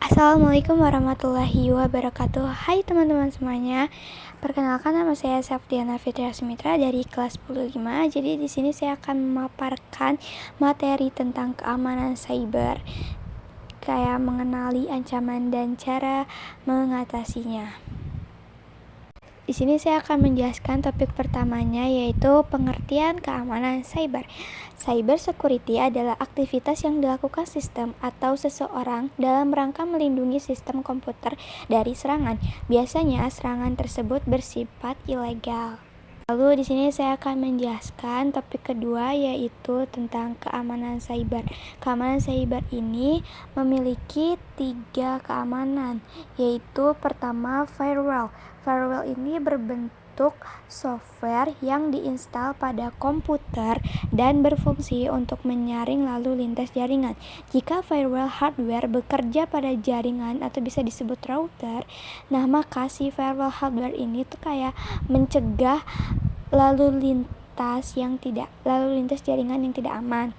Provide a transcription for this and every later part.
Assalamualaikum warahmatullahi wabarakatuh. Hai teman-teman semuanya. Perkenalkan, nama saya Safdiana Fitria Sumitra dari kelas 15. Jadi di sini saya akan memaparkan materi tentang keamanan cyber, kayak mengenali ancaman dan cara mengatasinya. Di sini saya akan menjelaskan topik pertamanya, yaitu pengertian keamanan cyber. Cyber security adalah aktivitas yang dilakukan sistem atau seseorang dalam rangka melindungi sistem komputer dari serangan. Biasanya serangan tersebut bersifat ilegal. Lalu di sini saya akan menjelaskan topik kedua, yaitu tentang keamanan cyber. Keamanan cyber ini memiliki 3 keamanan, yaitu pertama firewall. Firewall ini berbentuk software yang diinstal pada komputer dan berfungsi untuk menyaring lalu lintas jaringan. Jika firewall hardware bekerja pada jaringan atau bisa disebut router, maka si firewall hardware ini tuh kayak mencegah lalu lintas jaringan yang tidak aman.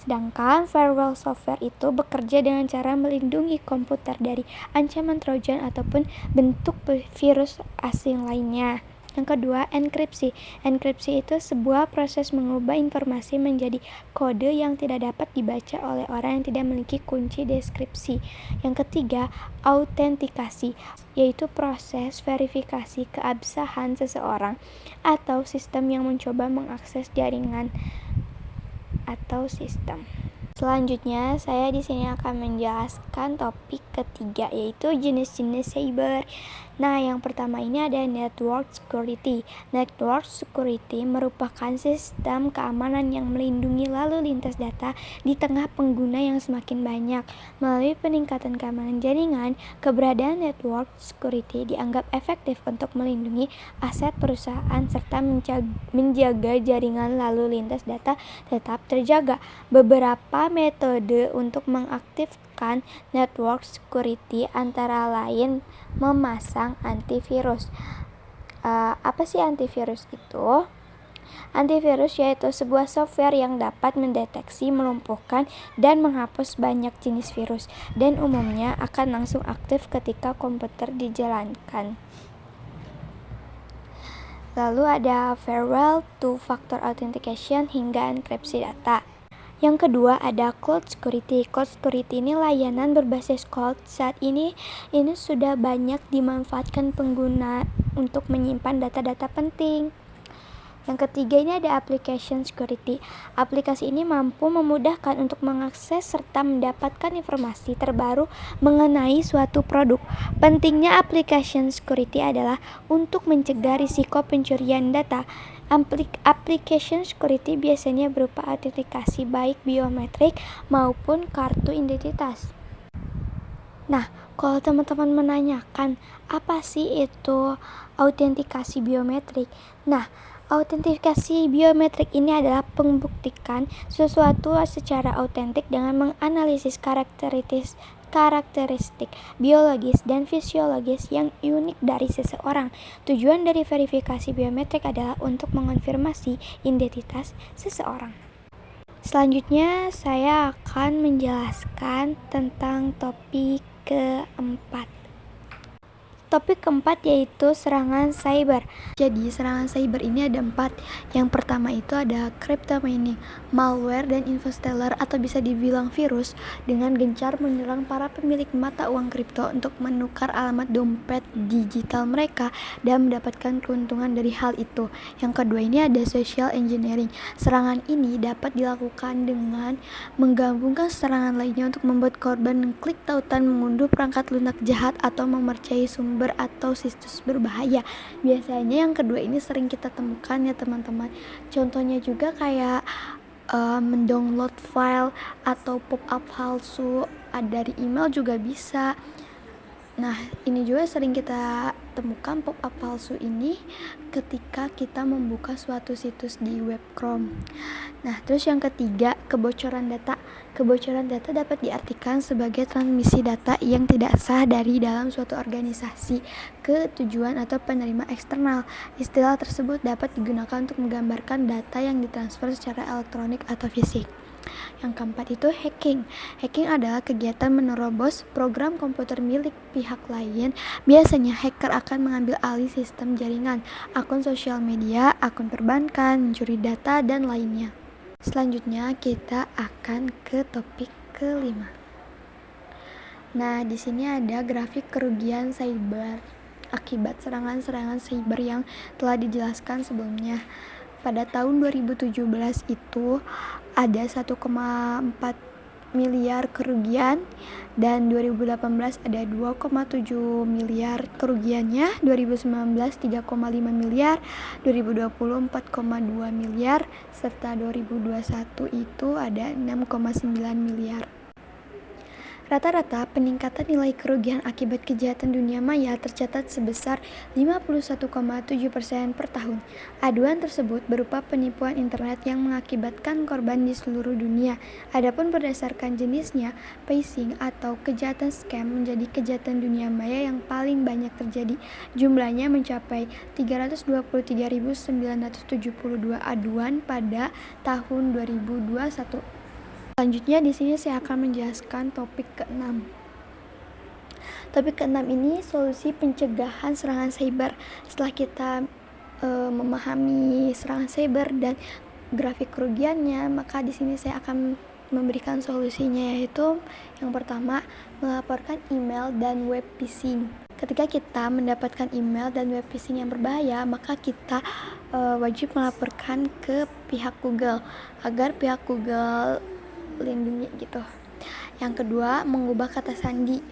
Sedangkan firewall software itu bekerja dengan cara melindungi komputer dari ancaman trojan ataupun bentuk virus asing lainnya. Yang kedua, enkripsi. Enkripsi itu sebuah proses mengubah informasi menjadi kode yang tidak dapat dibaca oleh orang yang tidak memiliki kunci deskripsi. Yang ketiga, autentikasi, yaitu proses verifikasi keabsahan seseorang atau sistem yang mencoba mengakses jaringan atau sistem. Selanjutnya, saya di sini akan menjelaskan topik ketiga, yaitu jenis-jenis cyber. Yang pertama ini ada network security. Network security merupakan sistem keamanan yang melindungi lalu lintas data di tengah pengguna yang semakin banyak. Melalui peningkatan keamanan jaringan, keberadaan network security dianggap efektif untuk melindungi aset perusahaan serta menjaga jaringan lalu lintas data tetap terjaga. Beberapa metode untuk mengaktifkan network security antara lain memasang antivirus. Apa sih antivirus itu? Antivirus yaitu sebuah software yang dapat mendeteksi, melumpuhkan, dan menghapus banyak jenis virus, dan umumnya akan langsung aktif ketika komputer dijalankan. Lalu ada firewall, two-factor authentication, hingga enkripsi data. Yang kedua ada cloud security. Cloud security ini layanan berbasis cloud. Saat ini sudah banyak dimanfaatkan pengguna untuk menyimpan data-data penting. Yang ketiga ini ada application security. Aplikasi ini mampu memudahkan untuk mengakses serta mendapatkan informasi terbaru mengenai suatu produk. Pentingnya application security adalah untuk mencegah risiko pencurian data. Application security biasanya berupa autentikasi baik biometrik maupun kartu identitas. Kalau teman-teman menanyakan apa sih itu autentikasi biometrik? Autentikasi biometrik ini adalah pembuktikan sesuatu secara autentik dengan menganalisis karakteristik biologis dan fisiologis yang unik dari seseorang. Tujuan dari verifikasi biometrik adalah untuk mengonfirmasi identitas seseorang. Selanjutnya saya akan menjelaskan tentang topik keempat. Topik keempat yaitu serangan cyber. Jadi serangan cyber ini ada 4. Yang pertama itu ada crypto mining, malware dan infostealer atau bisa dibilang virus dengan gencar menyerang para pemilik mata uang kripto untuk menukar alamat dompet digital mereka dan mendapatkan keuntungan dari hal itu. Yang kedua ini ada social engineering. Serangan ini dapat dilakukan dengan menggabungkan serangan lainnya untuk membuat korban mengklik tautan, mengunduh perangkat lunak jahat atau memercayai sumber atau situs berbahaya. Biasanya yang kedua ini sering kita temukan ya teman-teman. Contohnya juga kayak mendownload file atau pop-up palsu dari email juga bisa. Ini juga sering kita temukan pop-up palsu ini ketika kita membuka suatu situs di web Chrome. Terus yang ketiga, kebocoran data. Kebocoran data dapat diartikan sebagai transmisi data yang tidak sah dari dalam suatu organisasi ke tujuan atau penerima eksternal. Istilah tersebut dapat digunakan untuk menggambarkan data yang ditransfer secara elektronik atau fisik. Yang keempat itu hacking. Hacking adalah kegiatan menerobos program komputer milik pihak lain. Biasanya hacker akan mengambil alih sistem jaringan, akun sosial media, akun perbankan, mencuri data, dan lainnya. Selanjutnya kita akan ke topik kelima. Nah, di sini ada grafik kerugian cyber akibat serangan-serangan cyber yang telah dijelaskan sebelumnya. Pada tahun 2017 itu ada 1,4 miliar kerugian, dan 2018 ada 2,7 miliar kerugiannya, 2019 3,5 miliar, 2020 4,2 miliar, serta 2021 itu ada 6,9 miliar. Rata-rata peningkatan nilai kerugian akibat kejahatan dunia maya tercatat sebesar 51,7% per tahun. Aduan tersebut berupa penipuan internet yang mengakibatkan korban di seluruh dunia. Adapun berdasarkan jenisnya, phishing atau kejahatan scam menjadi kejahatan dunia maya yang paling banyak terjadi. Jumlahnya mencapai 323.972 aduan pada tahun 2021. Selanjutnya di sini saya akan menjelaskan topik ke-6. Topik ke-6 ini solusi pencegahan serangan cyber. Setelah kita memahami serangan cyber dan grafik kerugiannya, maka di sini saya akan memberikan solusinya, yaitu yang pertama, melaporkan email dan web phishing. Ketika kita mendapatkan email dan web phishing yang berbahaya, maka kita wajib melaporkan ke pihak Google agar pihak Google lindungi gitu. Yang kedua, mengubah kata sandi.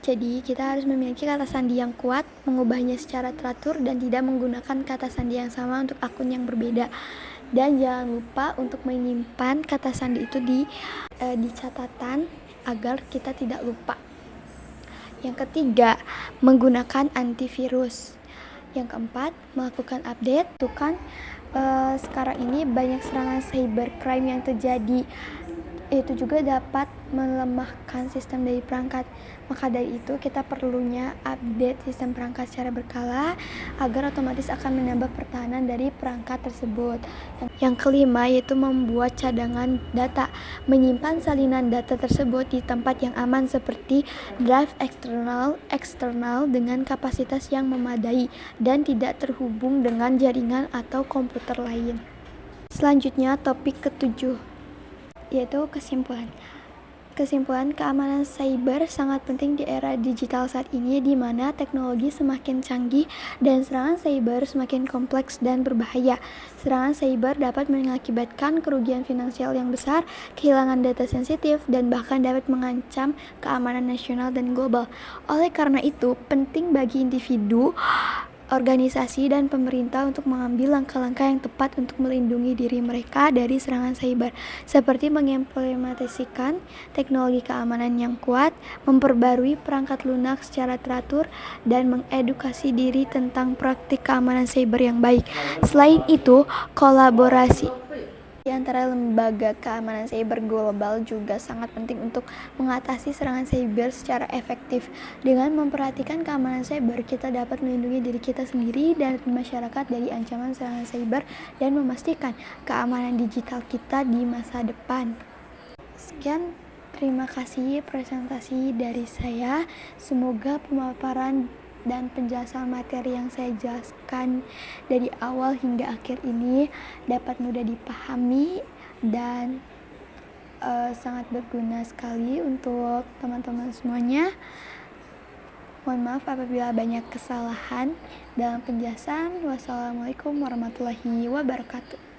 Jadi kita harus memiliki kata sandi yang kuat, mengubahnya secara teratur, dan tidak menggunakan kata sandi yang sama untuk akun yang berbeda. Dan jangan lupa untuk menyimpan kata sandi itu di catatan agar kita tidak lupa. Yang ketiga, menggunakan antivirus. Yang keempat, melakukan update. Tuh kan sekarang ini banyak serangan cybercrime yang terjadi. Itu juga dapat melemahkan sistem dari perangkat. Maka dari itu kita perlunya update sistem perangkat secara berkala agar otomatis akan menambah pertahanan dari perangkat tersebut. Yang kelima yaitu membuat cadangan data, menyimpan salinan data tersebut di tempat yang aman seperti drive eksternal dengan kapasitas yang memadai dan tidak terhubung dengan jaringan atau komputer lain. Selanjutnya topik ke-7 yaitu kesimpulan. Kesimpulan, keamanan cyber sangat penting di era digital saat ini, di mana teknologi semakin canggih dan serangan cyber semakin kompleks dan berbahaya. Serangan cyber dapat mengakibatkan kerugian finansial yang besar, kehilangan data sensitif, dan bahkan dapat mengancam keamanan nasional dan global. Oleh karena itu, penting bagi individu, organisasi, dan pemerintah untuk mengambil langkah-langkah yang tepat untuk melindungi diri mereka dari serangan cyber, seperti mengimplementasikan teknologi keamanan yang kuat, memperbarui perangkat lunak secara teratur, dan mengedukasi diri tentang praktik keamanan cyber yang baik. Selain itu, kolaborasi di antara lembaga keamanan cyber global juga sangat penting untuk mengatasi serangan cyber secara efektif. Dengan memperhatikan keamanan cyber, kita dapat melindungi diri kita sendiri dan masyarakat dari ancaman serangan cyber dan memastikan keamanan digital kita di masa depan. Sekian, terima kasih presentasi dari saya. Semoga pemaparan dan penjelasan materi yang saya jelaskan dari awal hingga akhir ini dapat mudah dipahami dan sangat berguna sekali untuk teman-teman semuanya. Mohon maaf apabila banyak kesalahan dalam penjelasan. Wassalamualaikum warahmatullahi wabarakatuh.